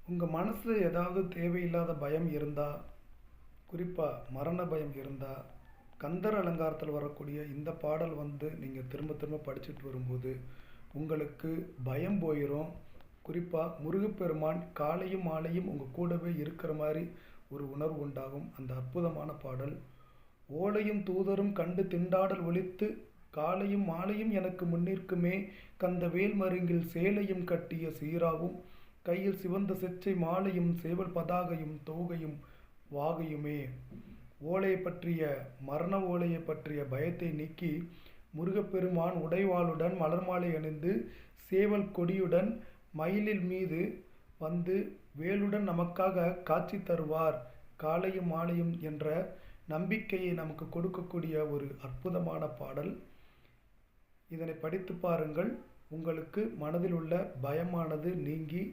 உங்கள் மனசில் ஏதாவது தேவையில்லாத பயம் இருந்தால், குறிப்பாக மரண பயம் இருந்தால், கந்தர் அலங்காரத்தில் வரக்கூடிய இந்த பாடல் நீங்கள் திரும்ப திரும்ப படிச்சுட்டு வரும்போது உங்களுக்கு பயம் போயிடும். குறிப்பாக முருகப்பெருமான் காலையும் மாலையும் உங்கள் கூடவே இருக்கிற மாதிரி ஒரு உணர்வு உண்டாகும். அந்த அற்புதமான பாடல், ஓலையும் தூதரும் கண்டு திண்டாடல் ஒலித்து காலையும் மாலையும் எனக்கு முன்னிற்குமே கந்த வேல்மருங்கில் சேலையும் கட்டிய சீராவும் கையில் சிவந்த செச்சை மாலையும் சேவல் பதாகையும் தோகையும் வாகையுமே. ஓலையை பற்றிய மரண ஓலையை பற்றிய பயத்தை நீக்கி முருகப்பெருமான் உடைவாளுடன் மலர் மாலை அணிந்து சேவல் கொடியுடன் மயிலில் மீது வந்து வேலுடன் நமக்காக காட்சி தருவார் காலையும் மாலையும் என்ற நம்பிக்கையை நமக்கு கொடுக்கக்கூடிய ஒரு அற்புதமான பாடல். இதனை படித்து பாருங்கள். உங்களுக்கு மனதில் உள்ள பயமானது நீங்கி